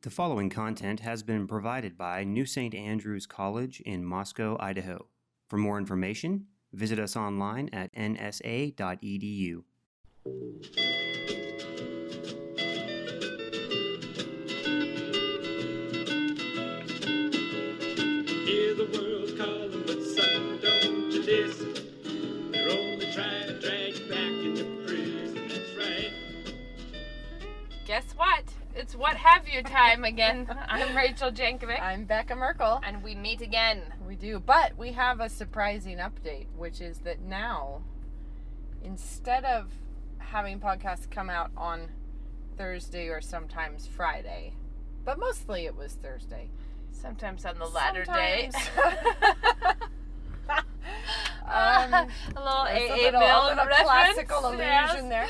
The following content has been provided by New St. Andrews College in Moscow, Idaho. For more information, visit us online at nsa.edu. Hear the world calling, but son, don't you listen. They're only trying to drag you back into prison, that's right. Guess what? It's What Have You time again. I'm Rachel Jankovic. I'm Becca Merkel. And we meet again. We do, but we have a surprising update, which is that now, instead of having podcasts come out on Thursday or sometimes Friday, but mostly it was Thursday. Sometimes on the latter day. A little little reference. classical allusion there.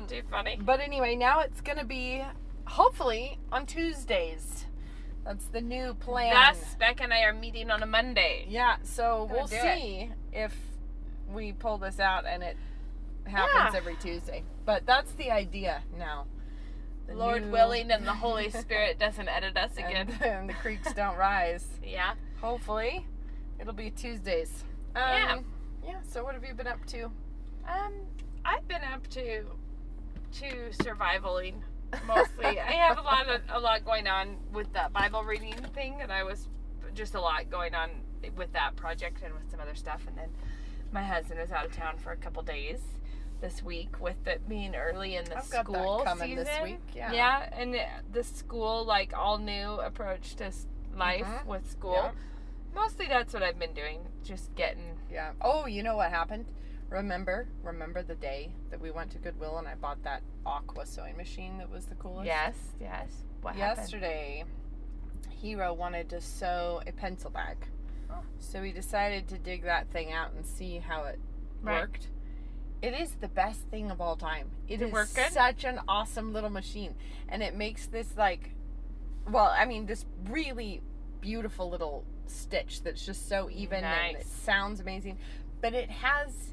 Too funny. But anyway, now it's going to be, hopefully, on Tuesdays. That's the new plan. Thus, Becca and I are meeting on a Monday. Yeah, so Gonna we'll do see if we pull this out and it happens every Tuesday. But that's the idea now. The Lord willing and the Holy Spirit doesn't edit us again. And the creeks don't rise. Yeah. Hopefully, it'll be Tuesdays. Yeah, so what have you been up to? I've been up to survivaling mostly. I have a lot going on with that Bible reading thing, and I was just a lot going on with that project and with some other stuff. And then my husband is out of town for a couple days this week, with it being early in the I've got school that coming season. this week. Yeah, and the school, like, all new approach to life with school. Yeah. Mostly that's what I've been doing, just getting. Yeah. Oh, you know what happened? Remember the day that we went to Goodwill and I bought that Aqua sewing machine that was the coolest? Yes. What happened? Yesterday, Hero wanted to sew a pencil bag. Oh. So we decided to dig that thing out and see how it worked. It is the best thing of all time. It is work good? such an awesome little machine. And it makes this this really beautiful little stitch that's just so even and it sounds amazing. But it has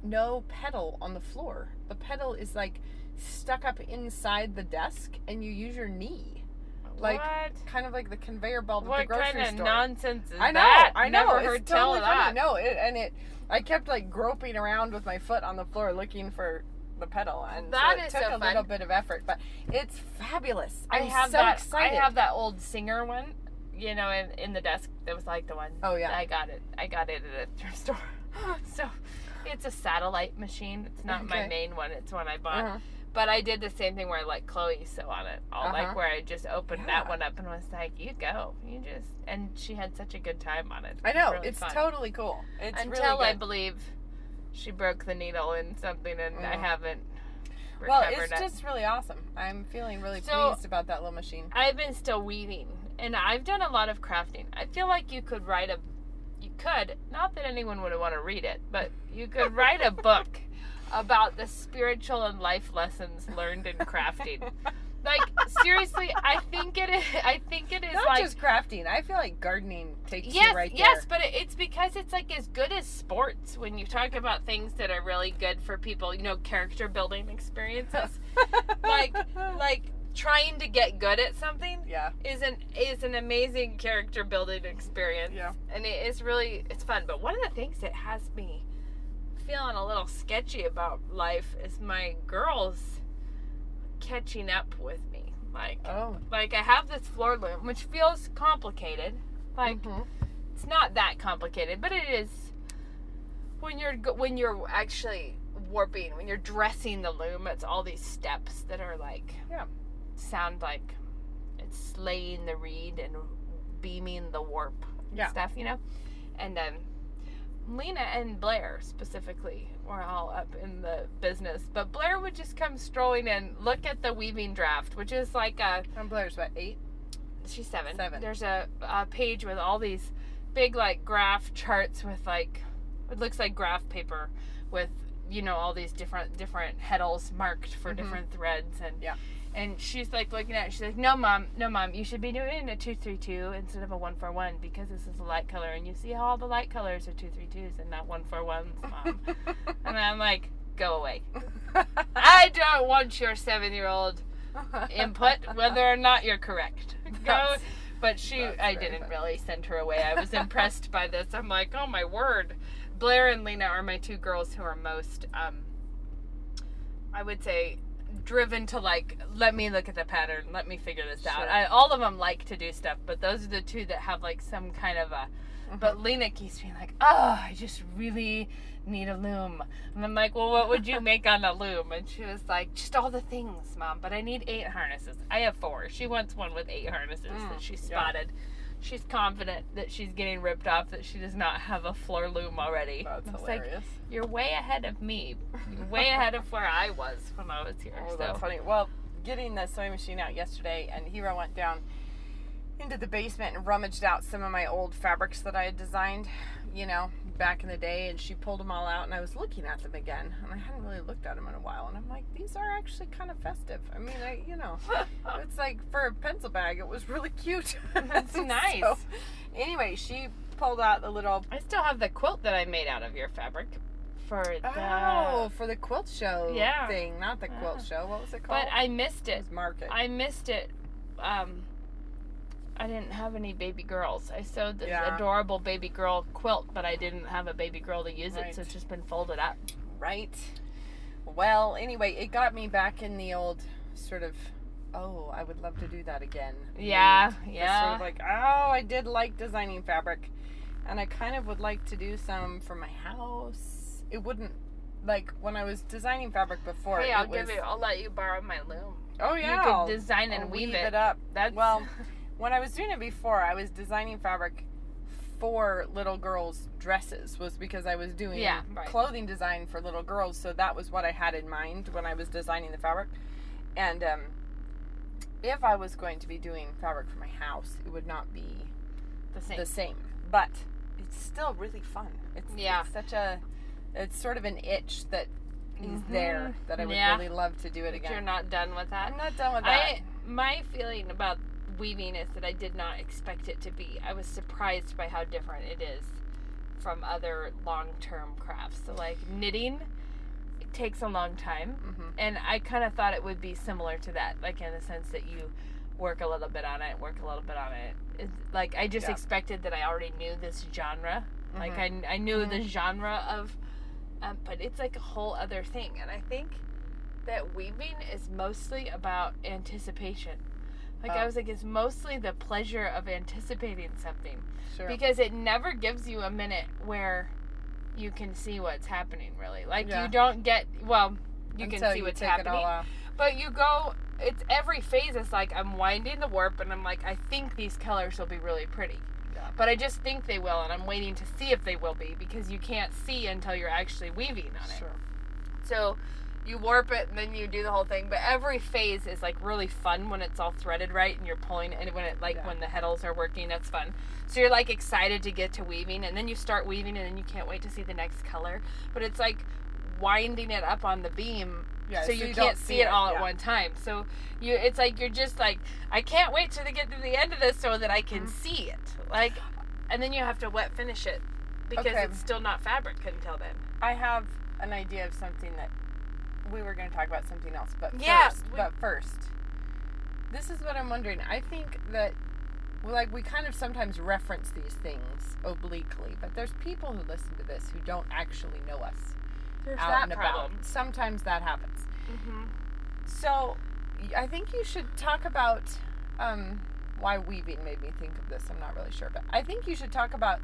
no pedal on the floor. The pedal is like stuck up inside the desk and you use your knee. Like kind of like the conveyor belt at the grocery store. What kind of nonsense is I know. that? I know. Never It's heard tell totally of that. funny. No, I kept like groping around with my foot on the floor looking for the pedal, and that so it is took so a fun. little bit of effort, but it's fabulous. I I'm have so that. excited. I have that old Singer one, in the desk. That was like the one. Oh yeah. I got it at a thrift store. So it's a satellite machine. It's not my main one. It's one I bought. Uh-huh. But I did the same thing where I let Chloe sew on it. Like where I just opened that one up and was like, you go. And she had such a good time on it. I know. Really it's fun. totally cool. It's Until really good. I believe she broke the needle in something and I haven't recovered Well, it. it's just really awesome. I'm feeling really So, pleased about that little machine. I've been still weaving, and I've done a lot of crafting. I feel like you could, not that anyone would want to read it, but you could write a book about the spiritual and life lessons learned in crafting. Like, seriously, I think it is Not like just crafting. I feel like gardening takes you right there. Yes, but it's because it's like as good as sports when you talk about things that are really good for people, character building experiences. like trying to get good at something is an amazing character building experience. Yeah. And it's fun. But one of the things that has me feeling a little sketchy about life is my girls catching up with me. Like I have this floor loom, which feels complicated. It's not that complicated, but it is when you're actually warping, when you're dressing the loom. It's all these steps that are sound like it's slaying the reed and beaming the warp stuff, And Lena and Blair specifically were all up in the business, but Blair would just come strolling in, look at the weaving draft, which is like And Blair's what, 8? She's 7. 7. There's a page with all these big graph charts with it looks like graph paper with all these different heddles marked for different threads and she's looking at it. She's like, no mom, you should be doing a 232 instead of a 141 because this is a light color and you see how all the light colors are 232s and not 141s, mom. And I'm like, go away. I don't want your 7-year-old input, whether or not you're correct. Go. But I didn't funny. really send her away. I was impressed by this. I'm like, oh my word. Blair and Lena are my two girls who are most, I would say, driven to like, let me look at the pattern, let me figure this out. All of them like to do stuff, but those are the two that have like some kind of a, but Lena keeps being like, oh, I just really need a loom. And I'm like, well, what would you make on a loom? And she was like, just all the things, Mom, but I need 8 harnesses. I have 4. She wants one with 8 harnesses that she spotted. Yeah. She's confident that she's getting ripped off, that she does not have a floor loom already. That's hilarious. Like, you're way ahead of me. You're way ahead of where I was when I was here. Oh, that's funny. Well, getting the sewing machine out yesterday, and Hero went down into the basement and rummaged out some of my old fabrics that I had designed, back in the day, and she pulled them all out, and I was looking at them again, and I hadn't really looked at them in a while, and I'm like, these are actually kind of festive. I mean, it's like, for a pencil bag, it was really cute. That's nice. So, anyway, she pulled out the little... I still have the quilt that I made out of your fabric for the quilt show thing, not the quilt show. What was it called? But I missed it. It was Market. I missed it. I didn't have any baby girls. I sewed this adorable baby girl quilt, but I didn't have a baby girl to use it, so it's just been folded up. Right. Well, anyway, it got me back in the old sort of, I would love to do that again. Yeah. Sort of like, I did like designing fabric, and I kind of would like to do some for my house. It wouldn't, like, when I was designing fabric before, hey, I'll let you borrow my loom. Oh, yeah. You could design and weave it up. Well, when I was doing it before, I was designing fabric for little girls' dresses, was because I was doing clothing design for little girls, so that was what I had in mind when I was designing the fabric. And if I was going to be doing fabric for my house, it would not be the same. But it's still really fun. It's sort of an itch that is there that I would really love to do it again. You're not done with that? I'm not done with that. My feeling about weaving is that I did not expect it to be. I was surprised by how different it is from other long-term crafts. So like knitting, it takes a long time, and I kind of thought it would be similar to that, like in the sense that you work a little bit on it. It's like I just expected that I already knew this genre. Like I knew the genre of, but it's like a whole other thing. And I think that weaving is mostly about anticipation. Like, I was like, it's mostly the pleasure of anticipating something. Sure. Because it never gives you a minute where you can see what's happening, really. Like, you don't get, you can see what's happening. But you go, it's every phase is like, I'm winding the warp, and I'm like, I think these colors will be really pretty. Yeah. But I just think they will, and I'm waiting to see if they will be, because you can't see until you're actually weaving on it. Sure. So you warp it, and then you do the whole thing. But every phase is like really fun when it's all threaded right, and you're pulling, and when it when the heddles are working, that's fun. So you're like excited to get to weaving, and then you start weaving, and then you can't wait to see the next color. But it's like winding it up on the beam, so you can't see it all at one time. So it's like you're just like, I can't wait till they get to the end of this so that I can see it. Like, and then you have to wet finish it because it's still not fabric until then. I have an idea of something that we were going to talk about something else, but first, this is what I'm wondering. I think that, we kind of sometimes reference these things obliquely, but there's people who listen to this who don't actually know us. There's out that and problem. About. Sometimes that happens. So, I think you should talk about why weaving made me think of this. I'm not really sure, but I think you should talk about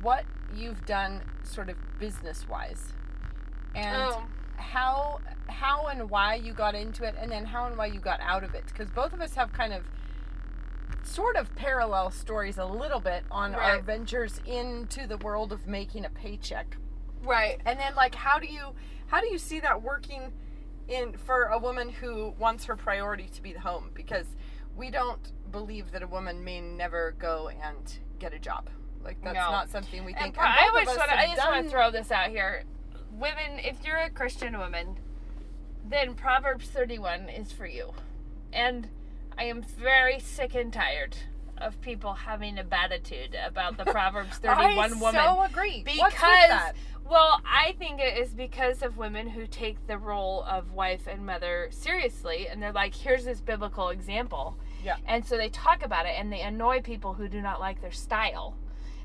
what you've done sort of business-wise, and how and why you got into it, and then how and why you got out of it, because both of us have kind of sort of parallel stories a little bit on our ventures into the world of making a paycheck. Right. And then how do you see that working in for a woman who wants her priority to be the home? Because we don't believe that a woman may never go and get a job. That's not something we think. I just want to throw this out here. Women, if you're a Christian woman, then Proverbs 31 is for you. And I am very sick and tired of people having a bad attitude about the Proverbs 31 woman. I so agree. Because, what's with that? Well, I think it is because of women who take the role of wife and mother seriously, and they're like, here's this biblical example. Yeah. And so they talk about it, and they annoy people who do not like their style.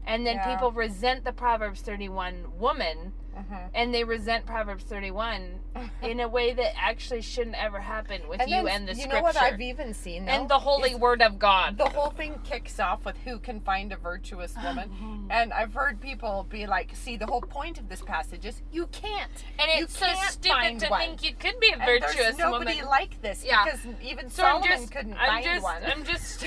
And then people resent the Proverbs 31 woman, and they resent Proverbs 31 in a way that actually shouldn't ever happen with and you and the scripture. You know what I've even seen, though? And the holy word of God. The whole thing kicks off with who can find a virtuous woman. And I've heard people be like, see, the whole point of this passage is you can't. And it's so stupid to think you could be a virtuous woman. There's nobody like this, because even Solomon couldn't find one. I'm just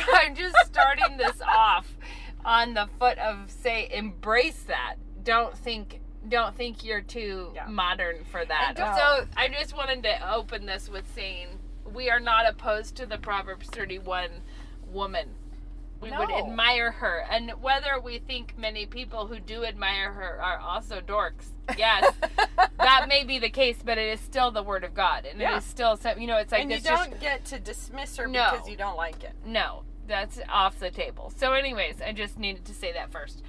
starting this off on the foot of, say, embrace that. Don't think you're too modern for that. So I just wanted to open this with saying we are not opposed to the Proverbs 31 woman. We would admire her. And whether we think many people who do admire her are also dorks, yes, that may be the case, but it is still the word of God. And it is still, it's like... And you don't get to dismiss her because you don't like it. No. That's off the table. So anyways, I just needed to say that first.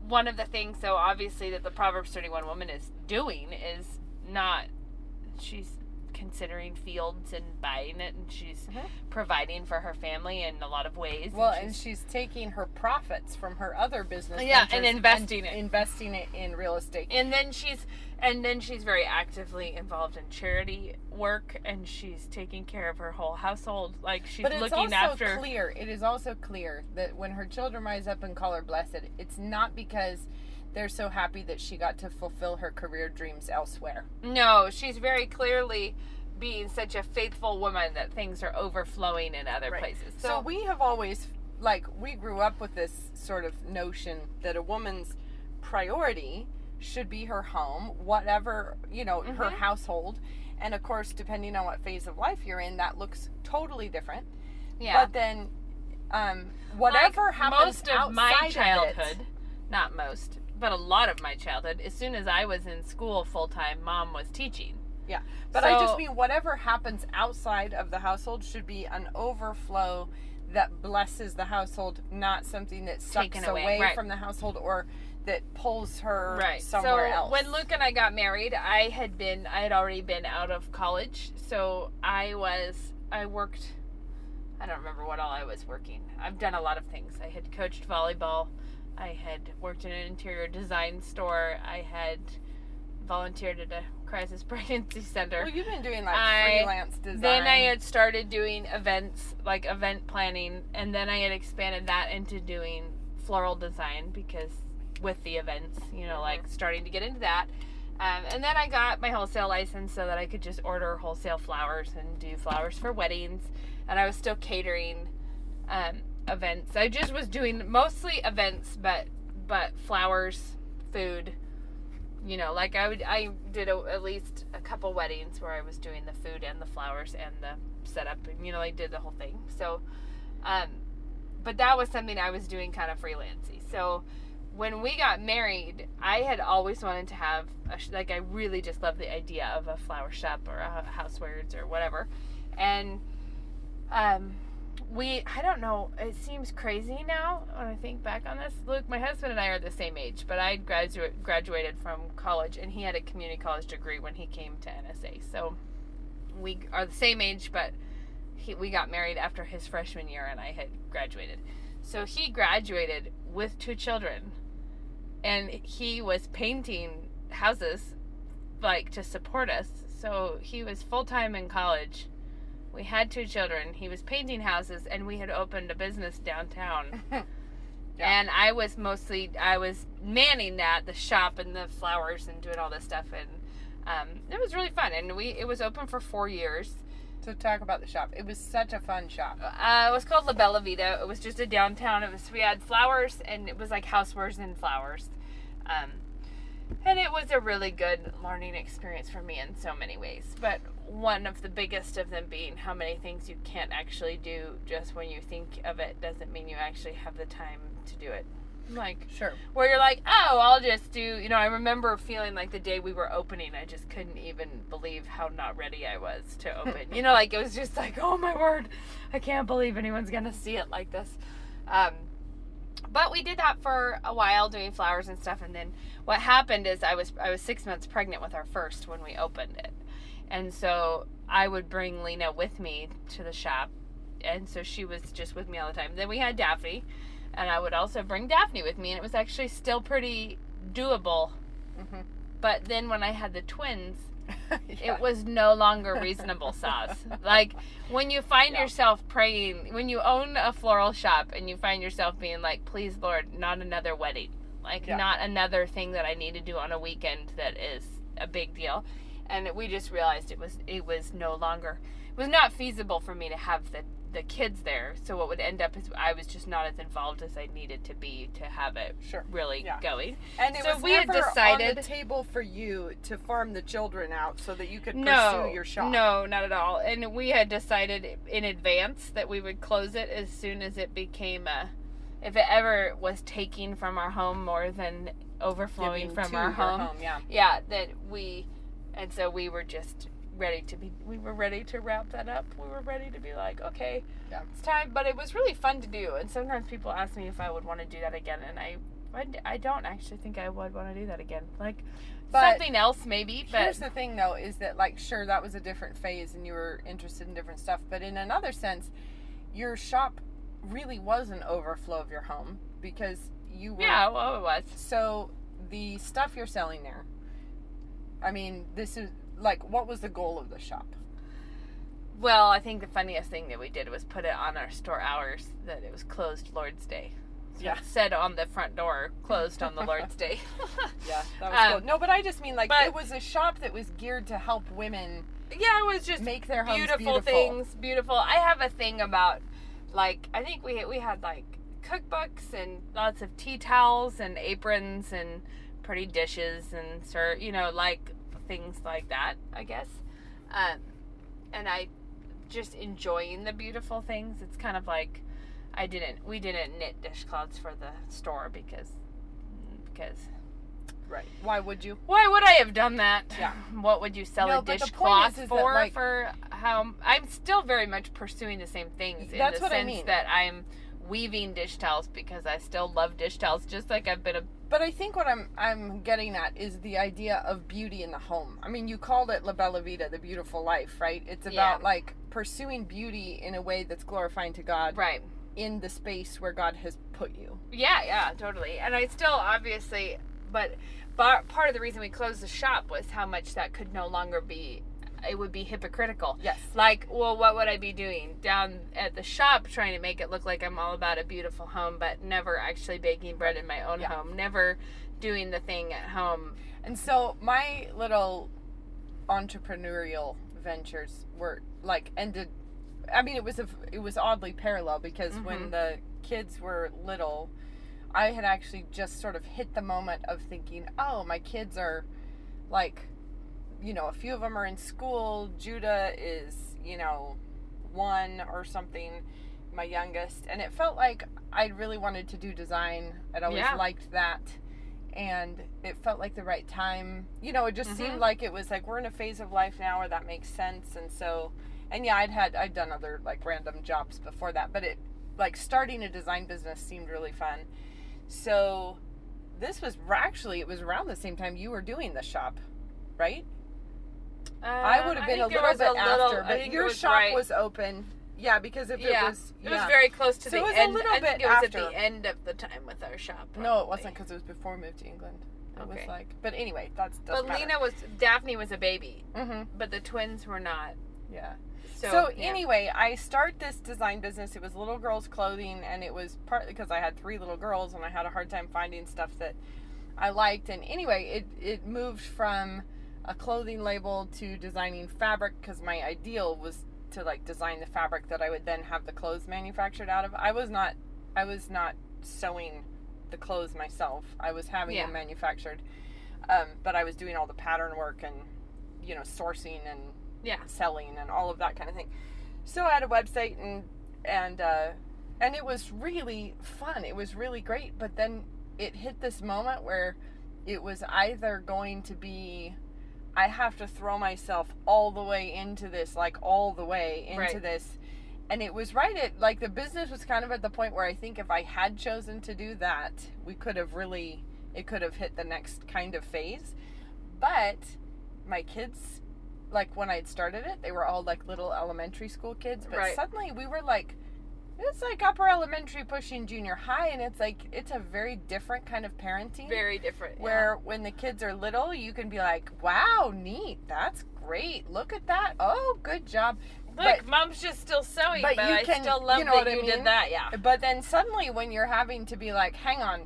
One of the things, so obviously, that the Proverbs 31 woman is doing is not, she's considering fields and buying it, and she's providing for her family in a lot of ways. Well, and she's taking her profits from her other business and investing it in real estate. And then she's very actively involved in charity work, and she's taking care of her whole household. Like, she's looking after. It is also clear that when her children rise up and call her blessed, it's not because they're so happy that she got to fulfill her career dreams elsewhere. No, she's very clearly being such a faithful woman that things are overflowing in other places. So we have always, we grew up with this sort of notion that a woman's priority should be her home, whatever, her household. And of course, depending on what phase of life you're in, that looks totally different. Yeah. But then, whatever happens most of my childhood, not most, but a lot of my childhood, as soon as I was in school full-time, Mom was teaching. Yeah. But I just mean whatever happens outside of the household should be an overflow that blesses the household, not something that sucks away from the household or that pulls her somewhere else. When Luke and I got married, I had already been out of college. So I worked, I don't remember what all I was working. I've done a lot of things. I had coached volleyball. I had worked in an interior design store. I had volunteered at a crisis pregnancy center. Well, you've been doing freelance design. Then I had started doing events, like event planning, and then I had expanded that into doing floral design because with the events, starting to get into that. And then I got my wholesale license so that I could just order wholesale flowers and do flowers for weddings. And I was still catering events. I just was doing mostly events, but flowers, food. I did at least a couple weddings where I was doing the food and the flowers and the setup, and I did the whole thing. So, but that was something I was doing kind of freelancing. So when we got married, I had always wanted to have I really just love the idea of a flower shop or a housewares or whatever. And I don't know, it seems crazy now when I think back on this. Luke, my husband and I are the same age, but I graduated from college, and he had a community college degree when he came to NSA. So we are the same age, but we got married after his freshman year, and I had graduated. So he graduated with 2 children, and he was painting houses, to support us. So he was full-time in college. We had 2 children. He was painting houses, and we had opened a business downtown. And I was manning the shop and the flowers and doing all this stuff. And it was really fun. And it was open for 4 years. So talk about the shop. It was such a fun shop. It was called La Bella Vita. It was just a downtown. We had flowers, and it was like housewares and flowers. And it was a really good learning experience for me in so many ways. But one of the biggest of them being how many things you can't actually do just when you think of it doesn't mean you actually have the time to do it. Sure. Where you're like, oh, I'll just do, I remember feeling like the day we were opening, I just couldn't even believe how not ready I was to open. It was just like, oh my word, I can't believe anyone's going to see it like this. But we did that for a while, doing flowers and stuff. And then what happened is I was 6 months pregnant with our first when we opened it. And so I would bring Lena with me to the shop. And so she was just with me all the time. Then we had Daphne, and I would also bring Daphne with me. And it was actually still pretty doable. Mm-hmm. But then when I had the twins, it was no longer reasonable sauce. Like, when you find yourself praying, when you own a floral shop and you find yourself being like, please, Lord, not another wedding. Like, not another thing that I need to do on a weekend that is a big deal. And we just realized it was no longer, it was not feasible for me to have the kids there. So what would end up is I was just not as involved as I needed to be to have it really going. And it so was we never had decided on the table for you to farm the children out so that you could pursue your shop. No, not at all. And we had decided in advance that we would close it as soon as it became if it ever was taking from our home more than overflowing from our home. And so we were just we were ready to wrap that up. We were ready to be like, okay, it's time. But it was really fun to do. And sometimes people ask me if I would want to do that again. And I don't actually think I would want to do that again. Like, something else maybe. But here's the thing, though, is that, like, sure, that was a different phase and you were interested in different stuff. But in another sense, your shop really was an overflow of your home because you were... Yeah, well, it was. So the stuff you're selling there, I mean, this is... Like, what was the goal of the shop? Well, I think the funniest thing that we did was put it on our store hours that it was closed Lord's Day. So it said on the front door, closed on the Lord's Day. That was cool. No, but I just mean, like, it was a shop that was geared to help women. Yeah, it was just make their homes beautiful things. Beautiful. I have a thing about, like, I think we had, like, cookbooks and lots of tea towels and aprons and pretty dishes and, like, things like that, I guess. And I just enjoying the beautiful things. It's kind of like we didn't knit dishcloths for the store because right. Why would you? Why would I have done that? Yeah. What would you sell a dishcloth for how I'm still very much pursuing the same things in the sense that I'm weaving dish towels because I still love dish towels just like I've been But I think what I'm getting at is the idea of beauty in the home. I mean, you called it La Bella Vita, the beautiful life, right? It's about like pursuing beauty in a way that's glorifying to God. Right. In the space where God has put you. Yeah, totally. And I still obviously, but part of the reason we closed the shop was how much that could no longer be, it would be hypocritical. Yes. Like, well, what would I be doing down at the shop trying to make it look like I'm all about a beautiful home, but never actually baking bread in my own home, never doing the thing at home. And so my little entrepreneurial ventures were like ended. I mean, it was oddly parallel because when the kids were little, I had actually just sort of hit the moment of thinking, oh, my kids are like, a few of them are in school. Judah is, 1 or something, my youngest. And it felt like I really wanted to do design. I'd always liked that. And it felt like the right time. It just seemed like it was like, we're in a phase of life now where that makes sense. And so, I'd done other like random jobs before that. But it, like, starting a design business seemed really fun. So this was it was around the same time you were doing the shop, right? I would have been a little bit after, but your shop was open. Yeah, because if it was... It was very close to the end. So it was a little bit it was after. at the end of the time with our shop. Probably. No, it wasn't because it was before we moved to England. It was like... But anyway, doesn't matter. Daphne was a baby. But the twins were not. Yeah. So anyway, I start this design business. It was little girls' clothing, and it was partly because I had 3 little girls, and I had a hard time finding stuff that I liked. And anyway, it moved from a clothing label to designing fabric because my ideal was to like design the fabric that I would then have the clothes manufactured out of. I was not sewing the clothes myself. I was having them manufactured, but I was doing all the pattern work and sourcing and selling and all of that kind of thing. So I had a website and it was really fun. It was really great. But then it hit this moment where it was either going to be, I have to throw myself all the way into this, this, And it was right at, like, the business was kind of at the point where I think if I had chosen to do that, it could have hit the next kind of phase. But my kids, like, when I had started it, they were all, like, little elementary school kids. But suddenly we were, like, it's like upper elementary pushing junior high, and it's like, it's a very different kind of parenting. Very different. Where when the kids are little, you can be like, wow, neat, that's great, look at that, oh, good job. Look, Mom's just still sewing, but I still love that you did that, yeah. But then suddenly when you're having to be like, hang on,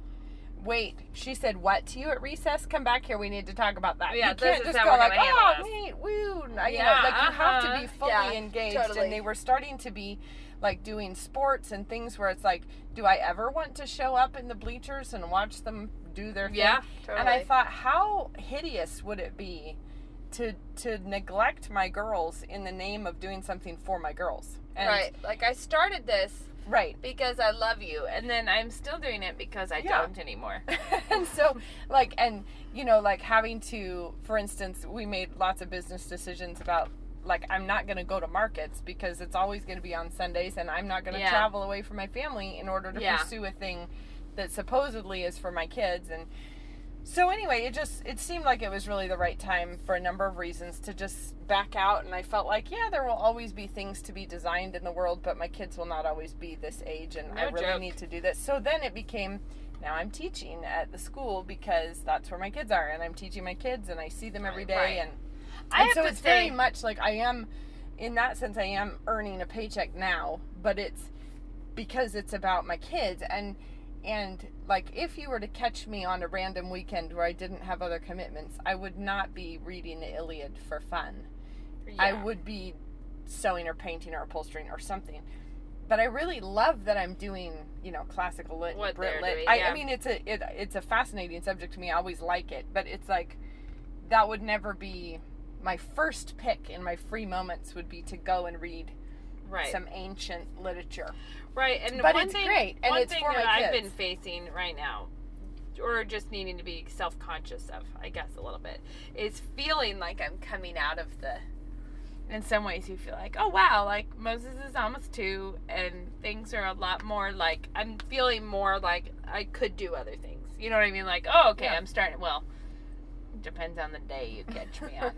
wait, she said what to you at recess? Come back here, we need to talk about that. Yeah, you can't just go like, oh, neat, woo. Like, you have to be fully engaged. Totally. And they were starting to be like doing sports and things where it's like, do I ever want to show up in the bleachers and watch them do their thing? Yeah, totally. And I thought, how hideous would it be to neglect my girls in the name of doing something for my girls? And right. Like, I started this because I love you, and then I'm still doing it because I don't anymore. And so, like, and, you know, like, having to, for instance, we made lots of business decisions about, like, I'm not going to go to markets because it's always going to be on Sundays, and I'm not going to travel away from my family in order to pursue a thing that supposedly is for my kids. And so anyway, it seemed like it was really the right time for a number of reasons to just back out. And I felt like, there will always be things to be designed in the world, but my kids will not always be this age, and I really need to do this. So then it became, now I'm teaching at the school because that's where my kids are, and I'm teaching my kids, and I see them every day. And so it's very much like I am, in that sense, I am earning a paycheck now, but it's because it's about my kids. And like, if you were to catch me on a random weekend where I didn't have other commitments, I would not be reading the Iliad for fun. Yeah. I would be sewing or painting or upholstering or something. But I really love that I'm doing, you know, classical lit, Brit lit. I mean, it's a fascinating subject to me. I always like it, but it's like, that would never be my first pick in my free moments. Would be to go and read some ancient literature. Right, and but it's great, and one it's thing for that my kids. I've been facing right now, or just needing to be self-conscious of, I guess, a little bit, is feeling like I'm coming out of in some ways you feel like, oh wow, like Moses is almost 2, and things are a lot more like, I'm feeling more like I could do other things. You know what I mean? Like, oh, okay, I'm starting, well, depends on the day you catch me on.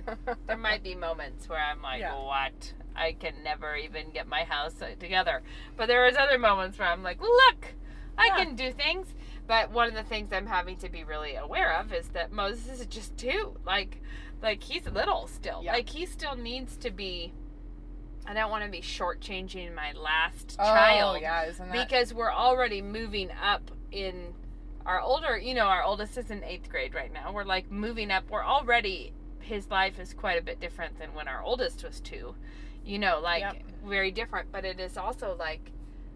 There might be moments where I'm like, what? I can never even get my house together. But there is other moments where I'm like, look, I can do things. But one of the things I'm having to be really aware of is that Moses is just 2. Like he's little still. Yeah. Like, he still needs to be, I don't want to be shortchanging my last child. Oh, yeah, isn't that? Because we're already moving up in our older, you know, our oldest is in 8th grade right now. We're like moving up. We're already, his life is quite a bit different than when our oldest was 2. You know, like, very different. But it is also like,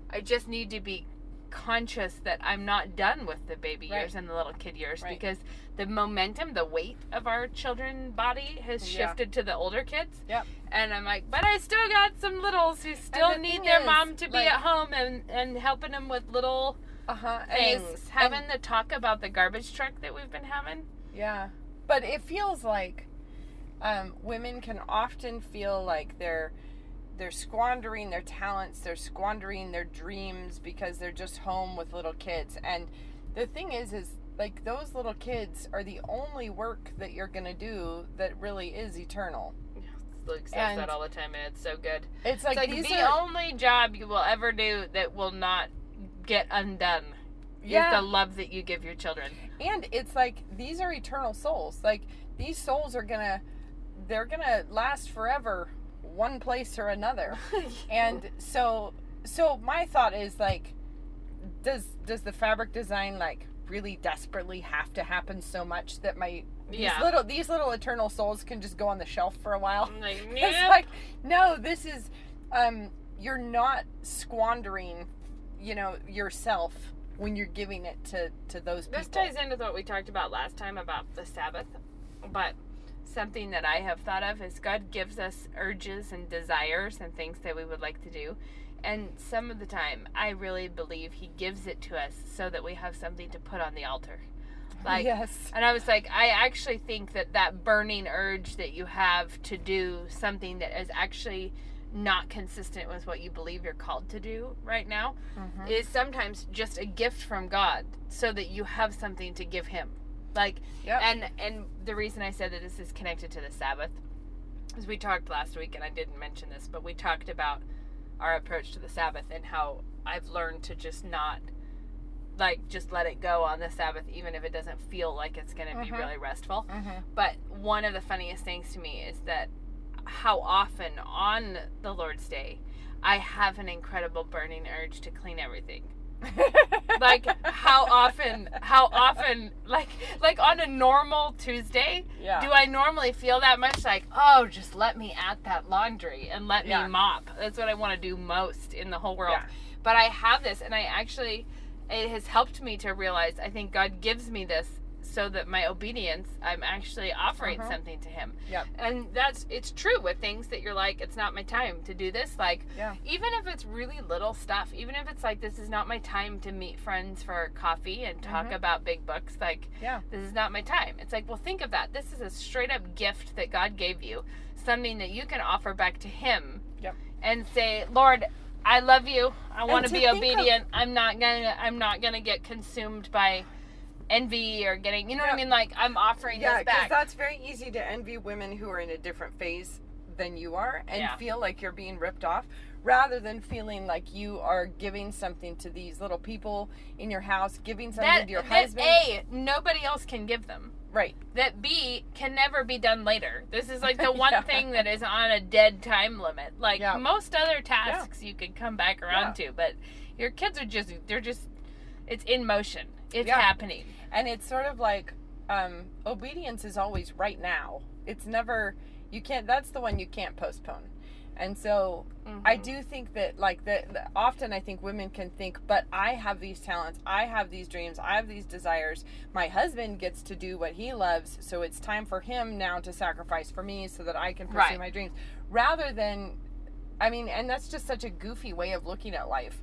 I just need to be conscious that I'm not done with the baby years and the little kid years, because the momentum, the weight of our children body has shifted to the older kids. Yep. And I'm like, but I still got some littles who still need their mom to be at home and helping them with little things. Having the talk about the garbage truck that we've been having. Yeah. But it feels like women can often feel like they're squandering their talents, they're squandering their dreams because they're just home with little kids. And the thing is like, those little kids are the only work that you're going to do that really is eternal. Luke says that all the time, and it's so good. It's like the only job you will ever do that will not get undone is the love that you give your children. And it's like, these are eternal souls. Like, these souls are they're gonna last forever, one place or another. And so my thought is, like, does the fabric design, like, really desperately have to happen so much that these little eternal souls can just go on the shelf for a while? Like, it's like, no, this is you're not squandering, you know, yourself when you're giving it to those people. This ties into what we talked about last time about the Sabbath, but something that I have thought of is God gives us urges and desires and things that we would like to do. And some of the time, I really believe he gives it to us so that we have something to put on the altar. Like, yes. And I was like, I actually think that burning urge that you have to do something that is actually not consistent with what you believe you're called to do right now is sometimes just a gift from God so that you have something to give him. Like, and the reason I said that this is connected to the Sabbath is we talked last week, and I didn't mention this, but we talked about our approach to the Sabbath and how I've learned to just not, like, just let it go on the Sabbath, even if it doesn't feel like it's going to be really restful. But one of the funniest things to me is that how often on the Lord's Day I have an incredible burning urge to clean everything. Like how often like on a normal Tuesday do I normally feel that much like, oh, just let me at that laundry and let me mop. That's what I want to do most in the whole world. But I have this, and it has helped me to realize, I think God gives me this so that my obedience, I'm actually offering something to him. And it's true with things that you're like, it's not my time to do this. Like, even if it's really little stuff, even if it's like, this is not my time to meet friends for coffee and talk about big books, like, this is not my time. It's like, well, think of that. This is a straight up gift that God gave you, something that you can offer back to him and say, Lord, I love you. I want to be obedient. I'm not gonna get consumed by envy or getting, you know what I mean? Like, I'm offering this back. Yeah, because that's very easy to envy women who are in a different phase than you are and feel like you're being ripped off, rather than feeling like you are giving something to these little people in your house, giving something to your husband. That A, nobody else can give them. Right. That B, can never be done later. This is like the one thing that is on a dead time limit. Like, most other tasks you could come back around to, but your kids are it's in motion. It's happening. And it's sort of like, obedience is always right now. It's never, that's the one you can't postpone. And so I do think that, like, often I think women can think, but I have these talents, I have these dreams, I have these desires. My husband gets to do what he loves, so it's time for him now to sacrifice for me so that I can pursue my dreams. Rather than, I mean, and that's just such a goofy way of looking at life.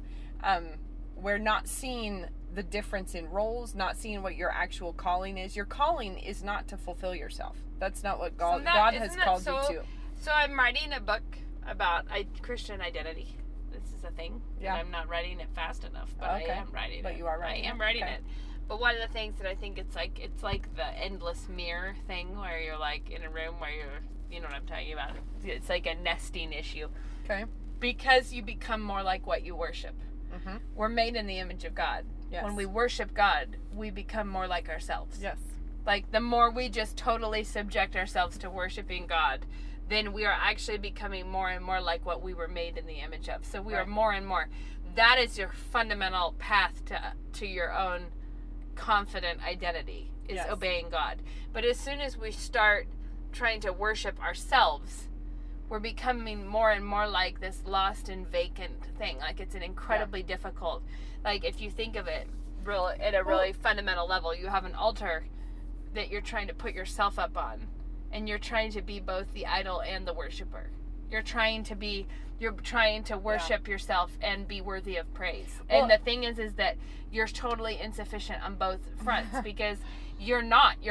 We're not seeing the difference in roles, not seeing what your actual calling is. Your calling is not to fulfill yourself. That's not what God has called you to. So I'm writing a book about Christian identity. This is a thing. And I'm not writing it fast enough, but I am writing it. But you are writing it. I am writing it. But one of the things that I think it's like the endless mirror thing, where you're like in a room where you know what I'm talking about. It's like a nesting issue. Okay. Because you become more like what you worship. We're made in the image of God. Yes. When we worship God, we become more like ourselves. Yes. Like, the more we just totally subject ourselves to worshiping God, then we are actually becoming more and more like what we were made in the image of. So we are more and more. That is your fundamental path to your own confident identity, is obeying God. But as soon as we start trying to worship ourselves, we're becoming more and more like this lost and vacant thing. Like, it's an incredibly difficult, like, if you think of it at a really fundamental level, you have an altar that you're trying to put yourself up on, and you're trying to be both the idol and the worshiper. You're trying to worship yourself and be worthy of praise. And the thing is that you're totally insufficient on both fronts, because you're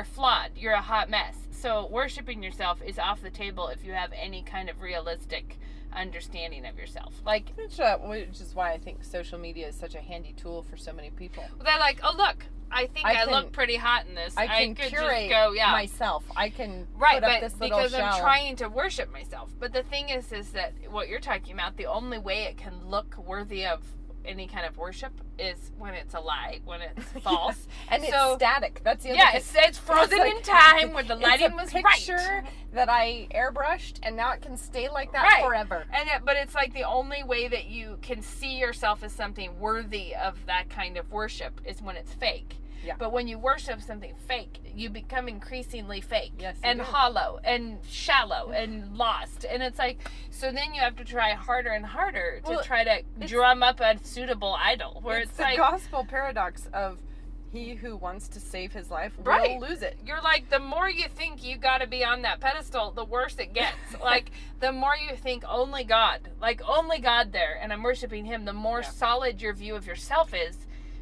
flawed, you're a hot mess. So worshiping yourself is off the table if you have any kind of realistic understanding of yourself. Like, which is why I think social media is such a handy tool for so many people. They're like, oh, look, I think I look pretty hot in this. I can curate just go, myself. I can put up this little because shell. I'm trying to worship myself. But the thing is that what you're talking about, the only way it can look worthy of any kind of worship is when it's a lie, when it's false. And it's static. That's the other thing. It's frozen in time where the lighting was right. It's a picture that I airbrushed, and now it can stay like that forever. But it's like the only way that you can see yourself as something worthy of that kind of worship is when it's fake. Yeah. But when you worship something fake, you become increasingly fake and hollow and shallow and lost. And it's like, so then you have to try harder and harder to try to drum up a suitable idol. Where it's the like, gospel paradox of he who wants to save his life will lose it. You're like, the more you think you got to be on that pedestal, the worse it gets. Like, the more you think only God there, and I'm worshiping him, the more solid your view of yourself is.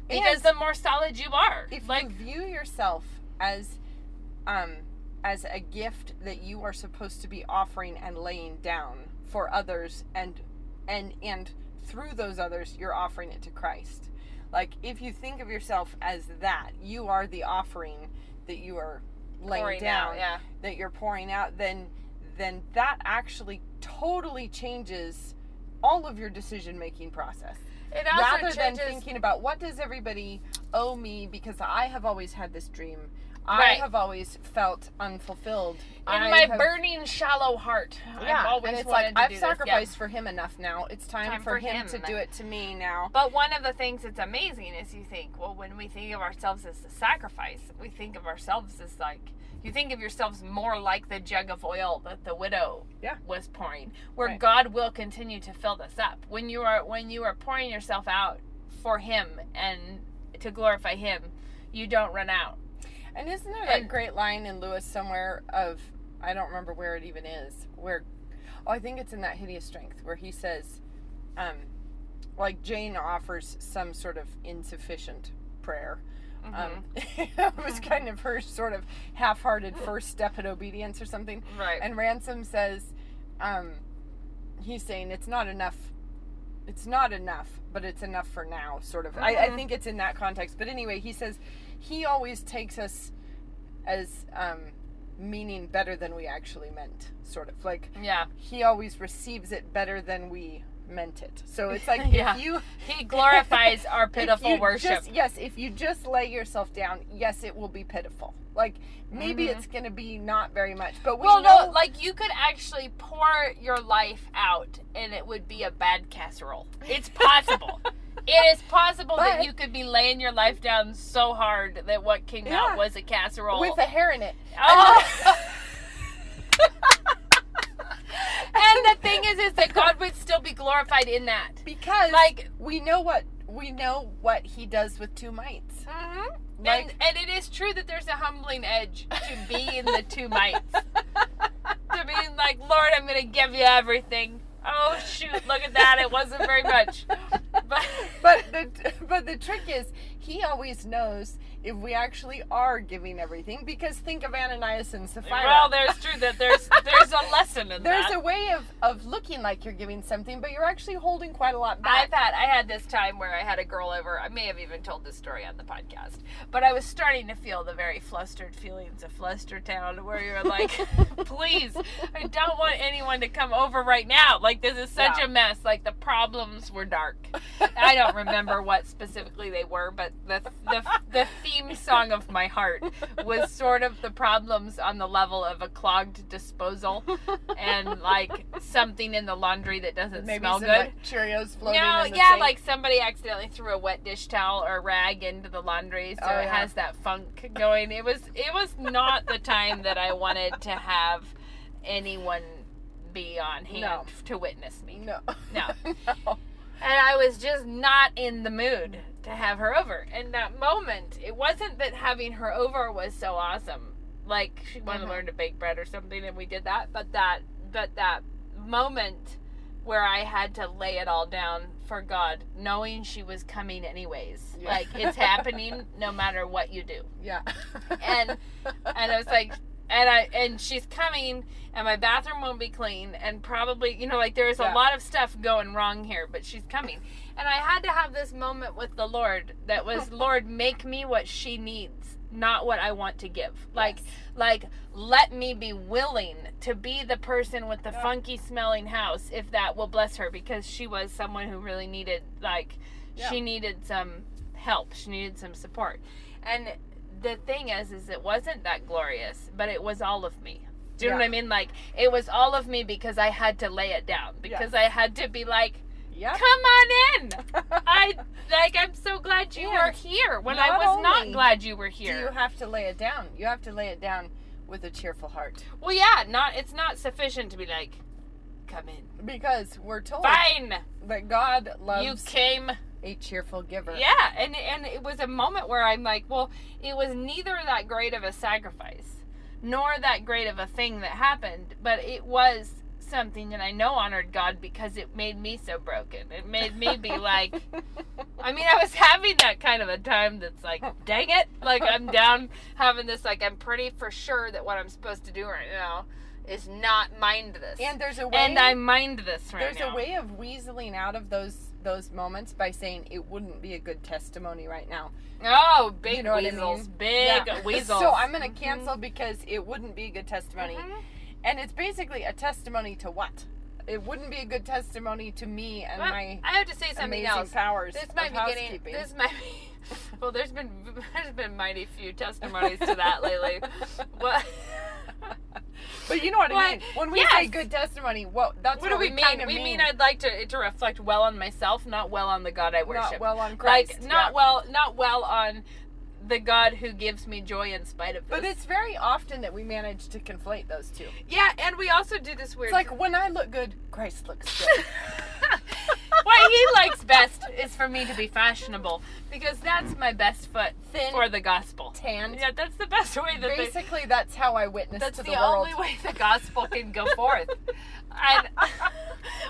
Because the more solid you are. If you view yourself as a gift that you are supposed to be offering and laying down for others, and through those others, you're offering it to Christ. Like, if you think of yourself as that, you are the offering that you are laying Pouring down, out, that you're pouring out, then that actually totally changes all of your decision-making process. It also Rather than changes, thinking about what does everybody owe me because I have always had this dream. I Right. have always felt unfulfilled. in my burning, shallow heart, yeah, I've always and it's wanted like, to I've do this. sacrificed for him enough now. It's time for him to him. do it to me now. But one of the things that's amazing is you think, well, when we think of ourselves as the sacrifice, we think of ourselves as like, you think of yourselves more like the jug of oil that the widow was pouring, where Right. God will continue to fill this up. When you are pouring yourself out for him and to glorify him, you don't run out. And isn't there that great line in Lewis somewhere of, I don't remember where it even is, where, I think it's in That Hideous Strength, where he says, like Jane offers some sort of insufficient prayer. It was kind of her sort of half-hearted first step in obedience or something. Right. And Ransom says, he's saying it's not enough, but it's enough for now, sort of. I think it's in that context. But anyway, he says he always takes us as meaning better than we actually meant, sort of. Like, he always receives it better than we meant it. So it's like, if you... He glorifies our pitiful worship. If you just lay yourself down, yes, it will be pitiful. Like, maybe it's going to be not very much, but we know... No, like, you could actually pour your life out, and it would be a bad casserole. It's possible. It is possible that you could be laying your life down so hard that what came out was a casserole. With a hair in it. Oh! And the thing is that God would still be glorified in that. Because, like, we know what he does with two mites. Like, and it is true that there's a humbling edge to be in the two mites. To be like, Lord, I'm going to give you everything. Oh, shoot, look at that. It wasn't very much. But the trick is, he always knows if we actually are giving everything, because think of Ananias and Sapphira. Well, there's true that there's a lesson in there's that. a way of looking like you're giving something, but you're actually holding quite a lot back. I had this time where I had a girl over. I may have even told this story on the podcast, but I was starting to feel the very flustered feelings of Flustertown, where you're like, please, I don't want anyone to come over right now. Like, this is such a mess. Like, the problems were dark. I don't remember what specifically they were, but the theme song of my heart was sort of the problems on the level of a clogged disposal and like something in the laundry that doesn't smell good. Like Cheerios floating in the sink. Like somebody accidentally threw a wet dish towel or rag into the laundry, so it has that funk going. It was not the time that I wanted to have anyone be on hand to witness me. No. And I was just not in the mood to have her over. And that moment, it wasn't that having her over was so awesome. Like, she wanted to learn to bake bread or something, and we did that. But that moment where I had to lay it all down for God, knowing she was coming anyways. Yeah. Like, it's happening no matter what you do. Yeah. And I was like... And she's coming, and my bathroom won't be clean, and probably, like, there's a lot of stuff going wrong here, but she's coming. And I had to have this moment with the Lord that was, Lord, make me what she needs, not what I want to give. Like, let me be willing to be the person with the funky smelling house, if that will bless her, because she was someone who really needed, she needed some help. She needed some support. And the thing is it wasn't that glorious, but it was all of me. Do you know what I mean? Like, it was all of me because I had to lay it down. Because I had to be like, come on in. I'm so glad you were here when I was not glad you were here. Do you have to lay it down? You have to lay it down with a cheerful heart. Well, yeah, it's not sufficient to be like, come in. Because we're told fine that God loves you came a cheerful giver. Yeah, and it was a moment where I'm like, well, it was neither that great of a sacrifice, nor that great of a thing that happened, but it was something that I know honored God because it made me so broken. It made me be like, I was having that kind of a time that's like, dang it, like I'm down having this, like I'm pretty for sure that what I'm supposed to do right now is not mind this. And there's a way. And I mind this right now. There's a way of weaseling out of those moments by saying it wouldn't be a good testimony right now. Oh, big you know weasels. What I mean? Big weasels. So I'm going to cancel because it wouldn't be a good testimony. And it's basically a testimony to what? It wouldn't be a good testimony to me and my I have to say something amazing else. powers This might of be housekeeping. This might be. Well, there's been mighty few testimonies to that lately. What? But you know what I mean. When we say good testimony, that's what do we we mean? kind of We mean I'd like to reflect well on myself, not well on the God I worship. Not well on Christ. Like not well on the God who gives me joy in spite of this. But it's very often that we manage to conflate those two. Yeah, and we also do this weird. It's like when I look good, Christ looks good. What he likes best is for me to be fashionable, because that's my best foot Thin, for the gospel. Tanned. Yeah, that's the best way that basically that's how I witness that's to the the world. only way the gospel can go forth. And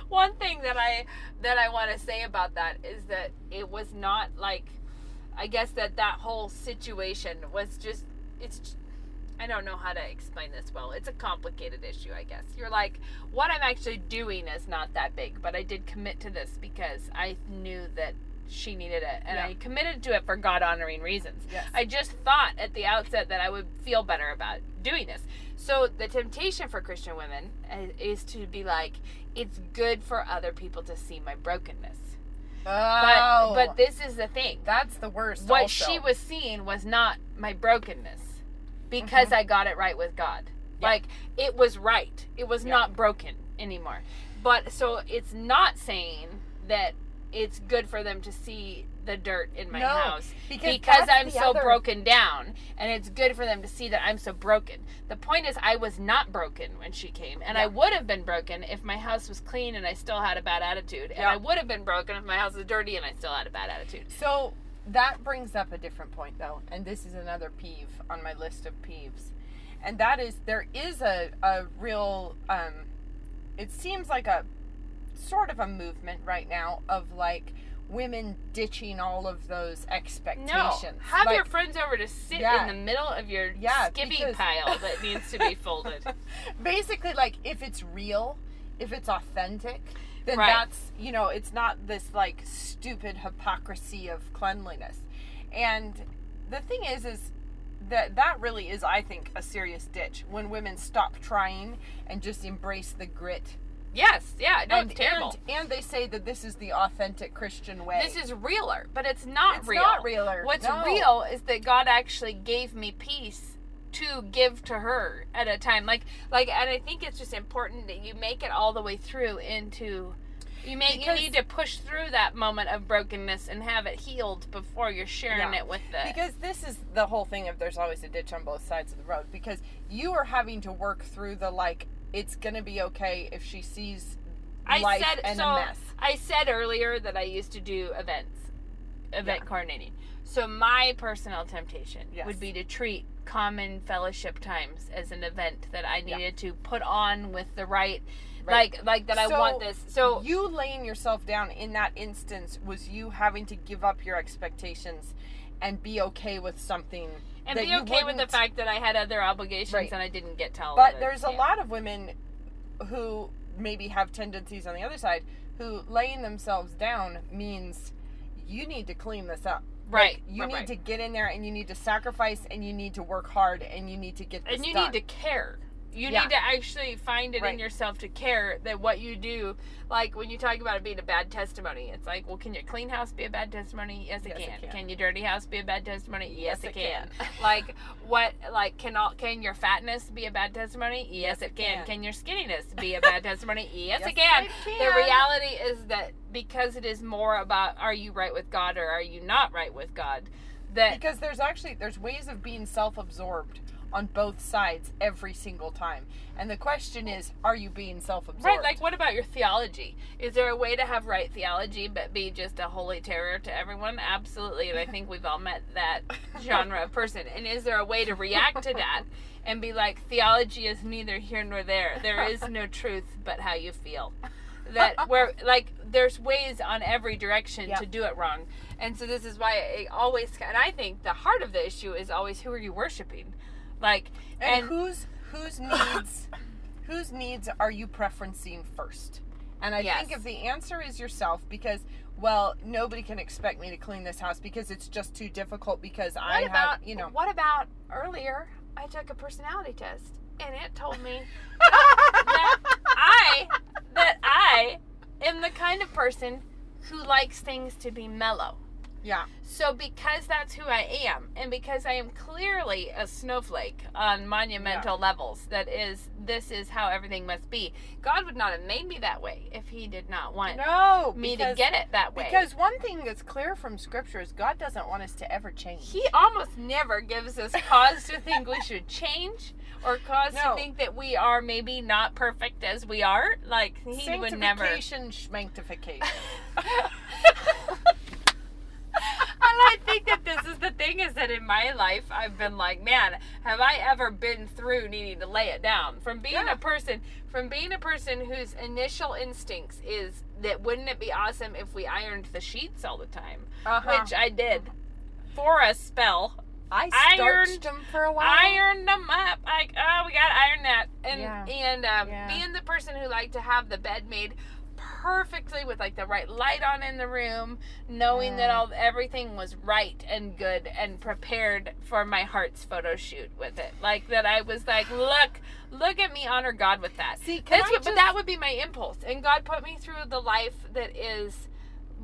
one thing that I want to say about that is that it was not like, I guess that whole situation was just, I don't know how to explain this well. It's a complicated issue, I guess. You're like, what I'm actually doing is not that big, but I did commit to this because I knew that she needed it, and I committed to it for God-honoring reasons. Yes. I just thought at the outset that I would feel better about doing this. So the temptation for Christian women is to be like, it's good for other people to see my brokenness. Oh. But this is the thing. That's the worst. What also. she was seeing was not my brokenness, because I got it right with God. Yeah. Like, it was right. It was not broken anymore. But so it's not saying that it's good for them to see the dirt in my house because I'm so broken down, and it's good for them to see that I'm so broken. The point is, I was not broken when she came, and I would have been broken if my house was clean and I still had a bad attitude, and I would have been broken if my house was dirty and I still had a bad attitude. So that brings up a different point, though, and this is another peeve on my list of peeves, and that is there is a real it seems like a sort of a movement right now of like women ditching all of those expectations. No, have like, your friends over to sit in the middle of your skivvy pile that needs to be folded. Basically, like, if it's real, if it's authentic, then that's, you know, it's not this like stupid hypocrisy of cleanliness. And the thing is that really is, I think, a serious ditch when women stop trying and just embrace the grit. Yes, yeah, no, it's terrible. And they say that this is the authentic Christian way. This is realer, but it's not real. It's not realer. What's real is that God actually gave me peace to give to her at a time. Like, and I think it's just important that you make it all the way through into... You need to push through that moment of brokenness and have it healed before you're sharing it with the... Because this is the whole thing of there's always a ditch on both sides of the road. Because you are having to work through the, like, it's going to be okay if she sees life a mess. I said earlier that I used to do event coordinating. So my personal temptation would be to treat common fellowship times as an event that I needed to put on with the right. Like that. I want this. So you laying yourself down in that instance was you having to give up your expectations and be okay with something. And be okay with the fact that I had other obligations and I didn't get to all of it. But there's a lot of women who maybe have tendencies on the other side who laying themselves down means you need to clean this up. Right. Like, you need to get in there and you need to sacrifice and you need to work hard and you need to get this done. And you need to care. You need to actually find it in yourself to care that what you do, like when you talk about it being a bad testimony, it's like, well, can your clean house be a bad testimony? Yes, it can. Can your dirty house be a bad testimony? Yes, it can. Can your fatness be a bad testimony? Yes, it can. Can your skinniness be a bad testimony? Yes, it can. The reality is that because it is more about, are you right with God or are you not right with God? Because there's ways of being self-absorbed on both sides every single time. And the question is, are you being self-absorbed? Right, like what about your theology? Is there a way to have right theology but be just a holy terror to everyone? Absolutely, and I think we've all met that genre of person. And is there a way to react to that and be like, theology is neither here nor there. There is no truth but how you feel. There's ways on every direction to do it wrong. And so this is why and I think the heart of the issue is always, who are you worshiping? Like, and whose whose needs are you preferencing first? And I think if the answer is yourself, because, well, nobody can expect me to clean this house because it's just too difficult because What about earlier, I took a personality test and it told me that I am the kind of person who likes things to be mellow. Yeah. So because that's who I am, and because I am clearly a snowflake on monumental levels, this is how everything must be. God would not have made me that way if he did not want me to get it that way. Because one thing that's clear from Scripture is God doesn't want us to ever change. He almost never gives us cause to think we should change or cause to think that we are maybe not perfect as we are. Like, he would never. Sanctification, schmanctification. And I think that this is the thing, is that in my life, I've been like, man, have I ever been through needing to lay it down? From being a person whose initial instincts is that wouldn't it be awesome if we ironed the sheets all the time? Which I did for a spell. I starched them for a while. Ironed them up. Like, oh, we gotta iron that. And being the person who liked to have the bed made perfectly with like the right light on in the room, knowing that everything was right and good and prepared for my heart's photo shoot with it. Like that, I was like, look at me honor God with that. See, but that would be my impulse. And God put me through the life that is,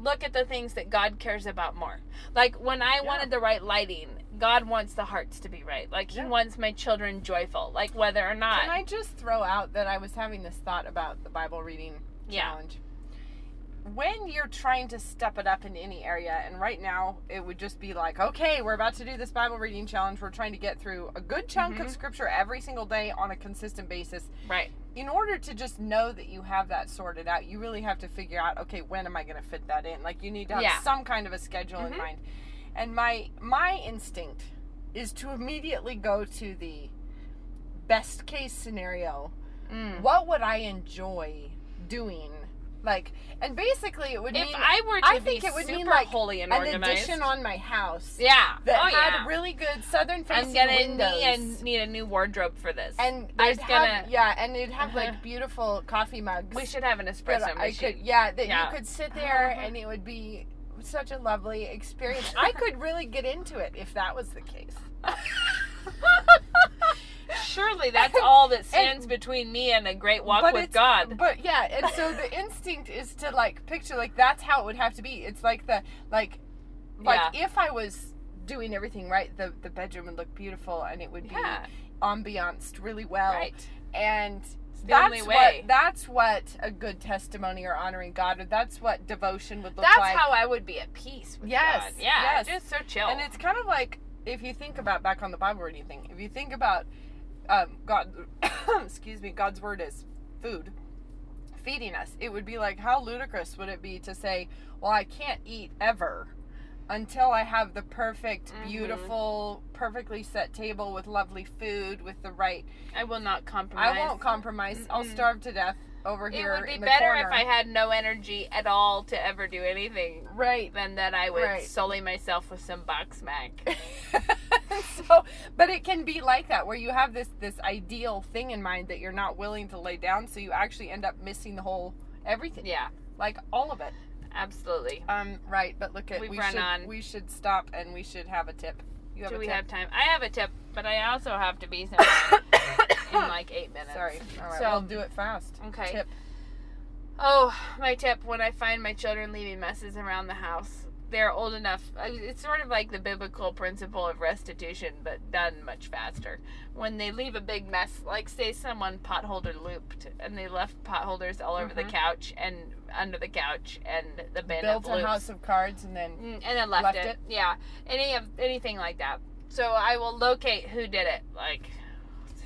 look at the things that God cares about more. Like when I wanted the right lighting, God wants the hearts to be right. Like he wants my children joyful, like whether or not. Can I just throw out that I was having this thought about the Bible reading challenge? When you're trying to step it up in any area, and right now it would just be like, okay, we're about to do this Bible reading challenge. We're trying to get through a good chunk of Scripture every single day on a consistent basis. Right. In order to just know that you have that sorted out, you really have to figure out, okay, when am I going to fit that in? Like, you need to have some kind of a schedule in mind. And my instinct is to immediately go to the best case scenario. What would I enjoy doing? Like, and basically it would mean, I were to I think it would mean like holy and an organized addition on my house. Yeah. That had really good southern facing windows. I'm gonna need a new wardrobe for this. And it'd have like beautiful coffee mugs. We should have an espresso machine. You could sit there and it would be such a lovely experience. I could really get into it if that was the case. Surely that's all that stands between me and a great walk with God. But and so the instinct is to like picture like that's how it would have to be. It's like if I was doing everything right, the bedroom would look beautiful and it would be ambianced really well. Right. And that's what a good testimony or honoring God would. That's what devotion would look like. That's how I would be at peace with God. Yeah, just so chill. And it's kind of like, if you think about, back on the Bible reading thing, if you think about God, God's word is food, feeding us, it would be like, how ludicrous would it be to say, well, I can't eat ever until I have the perfect, beautiful, perfectly set table with lovely food, with the right... I will not compromise. I won't compromise. I'll starve to death over here in the corner. It would be better if I had no energy at all to ever do anything. Right. Than that I would sully myself with some box mac. But it can be like that, where you have this ideal thing in mind that you're not willing to lay down, so you actually end up missing the whole everything. Yeah. Like all of it. Absolutely. Right, but look at we should stop and we should have a tip. Do we have time? I have a tip, but I also have to be somewhere in like 8 minutes. Sorry. All right, so we'll do it fast. Okay. Tip. Oh, my tip: when I find my children leaving messes around the house, they're old enough. It's sort of like the biblical principle of restitution, but done much faster. When they leave a big mess, like say someone potholder looped, and they left potholders all over the couch and under the couch and the bin built a house of cards and then left it. Yeah, anything like that. So I will locate who did it. Like,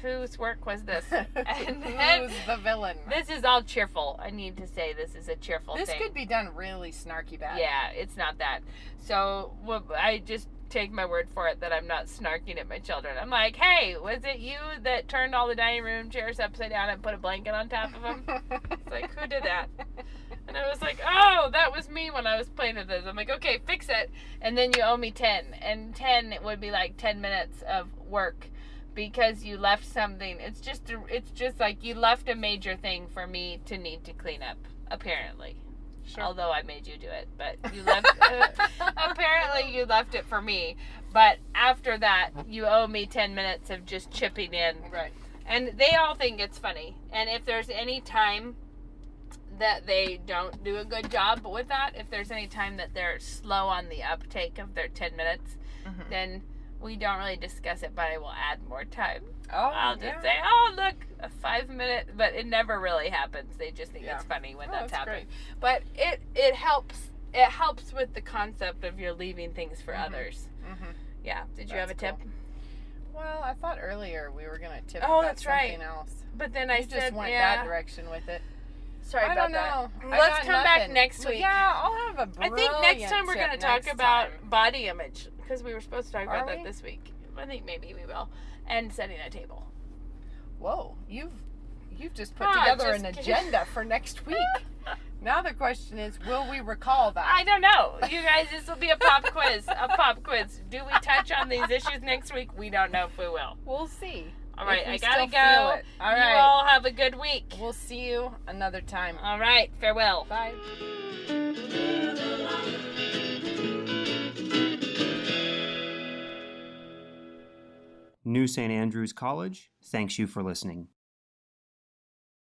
whose work was this? And who's the villain? This is all cheerful. I need to say this is a cheerful thing. This could be done really snarky bad. Yeah, it's not that. So I just take my word for it that I'm not snarking at my children. I'm like, hey, was it you that turned all the dining room chairs upside down and put a blanket on top of them? It's like, who did that? And I was like, oh, that was me when I was playing with this. I'm like, okay, fix it. And then you owe me 10. And 10, it would be like 10 minutes of work. because you left something. It's just like you left a major thing for me to need to clean up, apparently. Sure. Although I made you do it, but you left. Apparently, you left it for me. But after that, you owe me 10 minutes of just chipping in. Right. And they all think it's funny. And if there's any time that they don't do a good job with that, if there's any time that they're slow on the uptake of their 10 minutes, then we don't really discuss it, but I will add more time. Oh, I'll just say, oh, look, a 5 minute, but it never really happens. They just think it's funny when that's happening. Great. But it helps with the concept of you're leaving things for others. Yeah. Did you have a tip? Well, I thought earlier we were going to tip about that's something else. But then I just went that direction with it. Sorry I about don't know. that. Let's come back next week. Yeah, I'll have a brilliant I think next time we're going to talk about time. Body image, because we were supposed to talk about that we? this week. I think maybe we will. And setting a table. Whoa, you've just put together an agenda for next week. Now the question is, will we recall that? I don't know. You guys, this will be a pop quiz. Do we touch on these issues next week? We don't know if we will. We'll see. All right, I gotta go. All right. You all have a good week. We'll see you another time. All right, farewell. Bye. New St. Andrews College thanks you for listening.